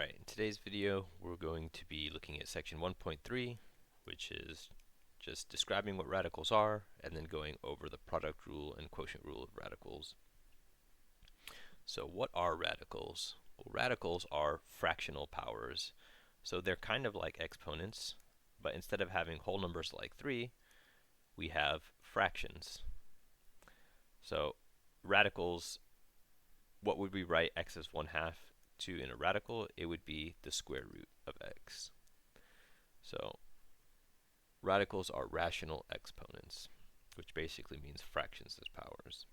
Alright, in today's video we're going to be looking at section 1.3, which is just describing what radicals are and then going over the product rule and quotient rule of radicals. So what are radicals? Well, radicals are fractional powers. So they're kind of like exponents, but instead of having whole numbers like 3, we have fractions. So radicals, what would we write x as 1/2 to in a radical? It would be the square root of x. So radicals are rational exponents, which basically means fractions as powers.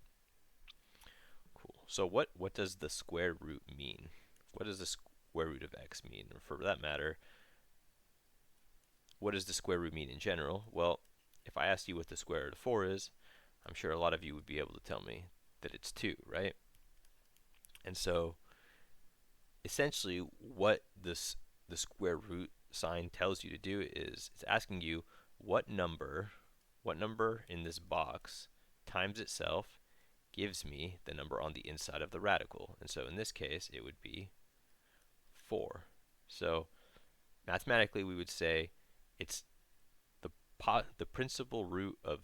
Cool. So what does the square root mean? What does the square root of x mean? Or for that matter, what does the square root mean in general? Well, if I asked you what the square root of 4 is, I'm sure a lot of you would be able to tell me that it's 2, right? And so essentially what the square root sign tells you to do is it's asking you what number in this box times itself gives me the number on the inside of the radical. And so in this case it would be 4. So mathematically we would say it's the principal root of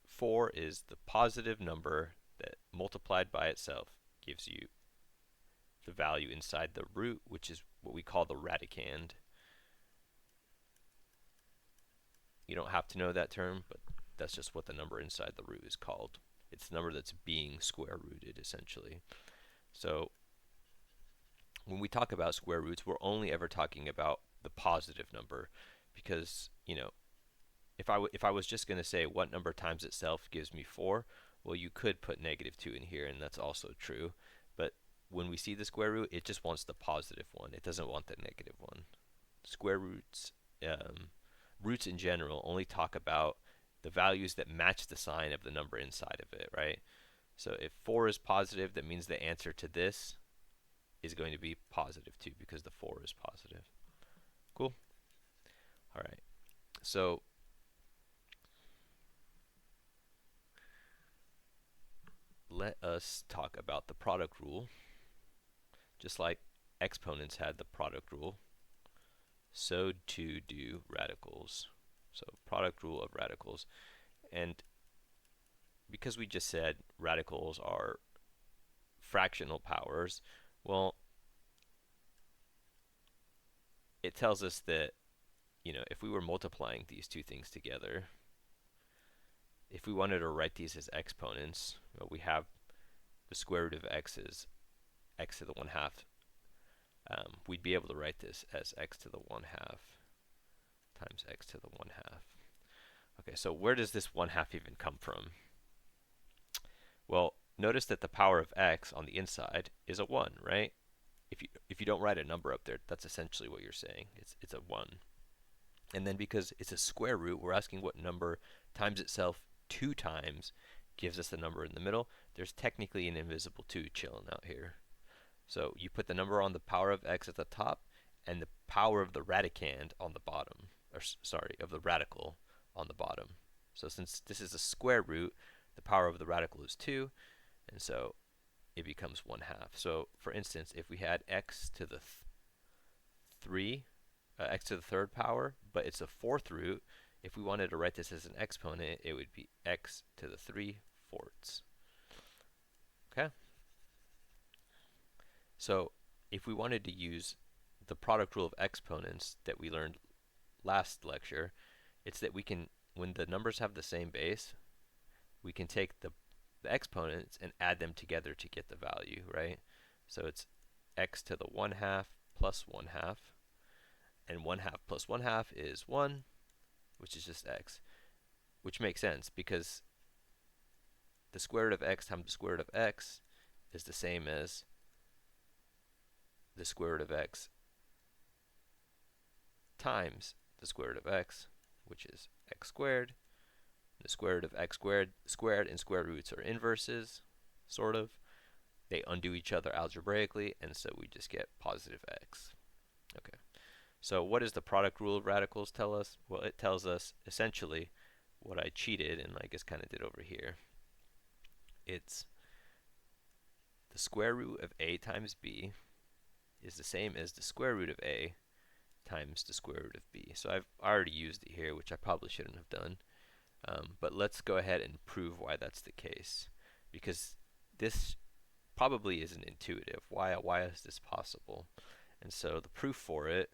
4 is the positive number that multiplied by itself gives you the value inside the root, which is what we call the radicand. You don't have to know that term, but that's just what the number inside the root is called. It's the number that's being square rooted, essentially. So when we talk about square roots, we're only ever talking about the positive number, because, you know, if I was just going to say what number times itself gives me 4, well, you could put -2 in here, and that's also true. But when we see the square root, it just wants the positive one. It doesn't want the negative one. Square roots, roots in general, only talk about the values that match the sign of the number inside of it, right? So if 4 is positive, that means the answer to this is going to be positive 2 because the 4 is positive. Cool? All right. So let us talk about the product rule. Just like exponents had the product rule, so too do radicals. So product rule of radicals. And because we just said radicals are fractional powers, well, it tells us that, you know, if we were multiplying these two things together, if we wanted to write these as exponents, well, we have the square root of x is x to the 1/2. We'd be able to write this as x to the 1/2 times x to the 1/2. Okay, so where does this 1/2 even come from? Well, notice that the power of x on the inside is a 1, right? If you don't write a number up there, that's essentially what you're saying. It's a 1. And then because it's a square root, we're asking what number times itself 2 times gives us the number in the middle. There's technically an invisible 2 chilling out here. So you put the number on the power of x at the top and the power of the radicand on the bottom, or sorry, of the radical on the bottom. So since this is a square root, the power of the radical is 2, and so it becomes 1/2. So for instance, if we had x to the x to the third power, but it's a fourth root, if we wanted to write this as an exponent, it would be x to the 3/4. Okay? So if we wanted to use the product rule of exponents that we learned last lecture, it's that we can, when the numbers have the same base, we can take the exponents and add them together to get the value, right? So it's x to the 1/2 plus 1/2, and 1/2 plus 1/2 is 1, which is just x, which makes sense because the square root of x times the square root of x is the same as the square root of x times the square root of x, which is x squared. The square root of x squared and square roots are inverses, sort of. They undo each other algebraically, and so we just get positive x. Okay. So what does the product rule of radicals tell us? Well, it tells us essentially what I cheated and I guess kind of did over here. It's the square root of a times b is the same as the square root of a times the square root of b. So I've already used it here, which I probably shouldn't have done. But let's go ahead and prove why that's the case, because this probably isn't intuitive. Why is this possible? And so the proof for it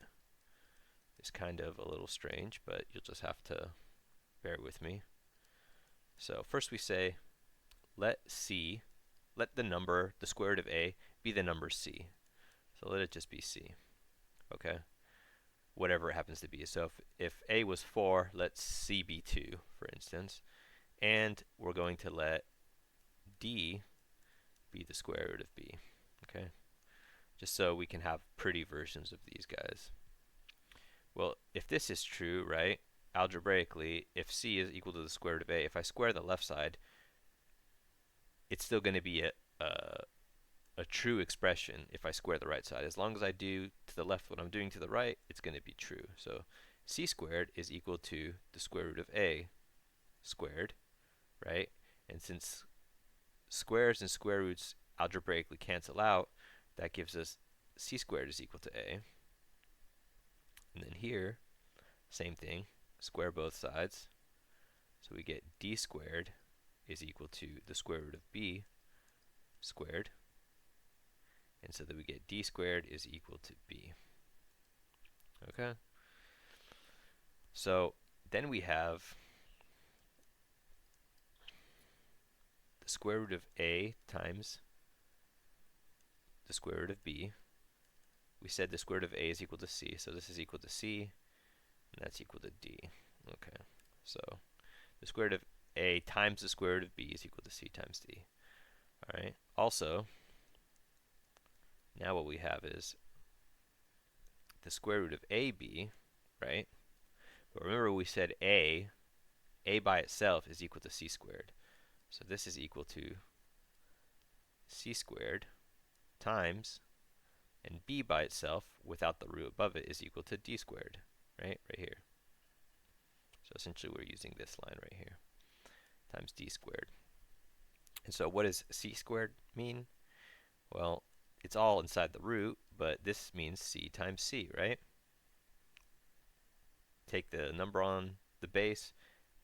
is kind of a little strange, but you'll just have to bear with me. So first we say let the number, the square root of a, be the number c. So let it just be c, okay? Whatever it happens to be. So if a was 4, let c be 2, for instance. And we're going to let d be the square root of b, okay? Just so we can have pretty versions of these guys. Well, if this is true, right, algebraically, if c is equal to the square root of a, if I square the left side, it's still going to be a true expression if I square the right side. As long as I do to the left what I'm doing to the right, it's going to be true. So c squared is equal to the square root of a squared, right? And since squares and square roots algebraically cancel out, that gives us c squared is equal to a. And then here, same thing, square both sides. So we get d squared is equal to the square root of b squared. And so that we get d squared is equal to b. Okay? So then we have the square root of a times the square root of b. We said the square root of a is equal to c, so this is equal to c, and that's equal to d. Okay, so the square root of a times the square root of b is equal to c times d. Alright, also, now what we have is the square root of ab, right? But remember we said a by itself is equal to c squared. So this is equal to c squared times, and b by itself, without the root above it, is equal to d squared, right here. So essentially we're using this line right here, times d squared. And so what does c squared mean? Well, it's all inside the root, but this means c times c, right? Take the number on the base,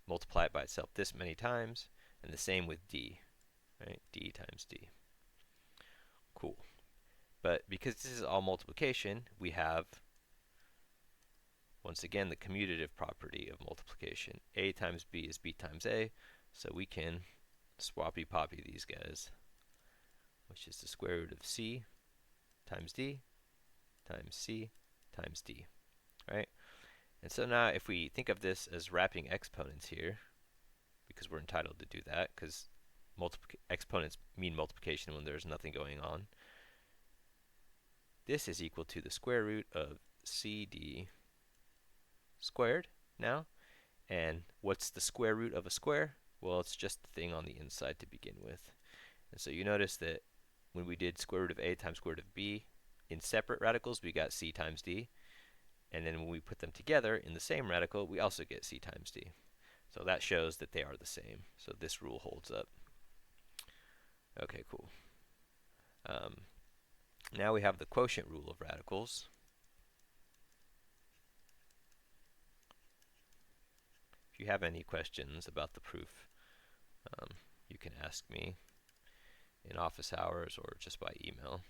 multiply it by itself this many times, and the same with d, right? d times d. Cool. But because this is all multiplication, we have, once again, the commutative property of multiplication. A times b is b times a, so we can swappy-poppy these guys, which is the square root of c times d times c times d, right? And so now if we think of this as wrapping exponents here, because we're entitled to do that, because exponents mean multiplication when there's nothing going on, this is equal to the square root of cd squared now. And what's the square root of a square? Well, it's just the thing on the inside to begin with. And so you notice that when we did square root of a times square root of b in separate radicals, we got c times d. And then when we put them together in the same radical, we also get c times d. So that shows that they are the same. So this rule holds up. Okay, cool. Now we have the quotient rule of radicals. If you have any questions about the proof, you can ask me in office hours or just by email.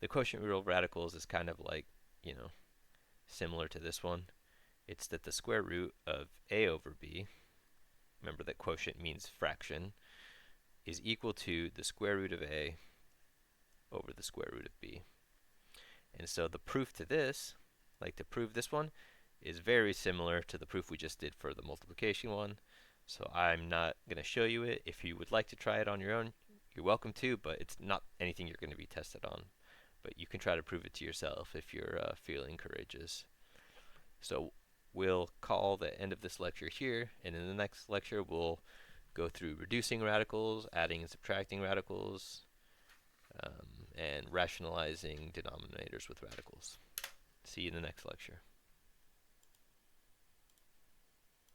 The quotient rule of radicals is kind of like, similar to this one. It's that the square root of a over b, remember that quotient means fraction, is equal to the square root of a over the square root of b. And so the proof to this, like to prove this one, is very similar to the proof we just did for the multiplication one. So I'm not going to show you it. If you would like to try it on your own, you're welcome to, but it's not anything you're going to be tested on. But you can try to prove it to yourself if you're feeling courageous. So we'll call the end of this lecture here, and in the next lecture we'll go through reducing radicals, adding and subtracting radicals, and rationalizing denominators with radicals. See you in the next lecture.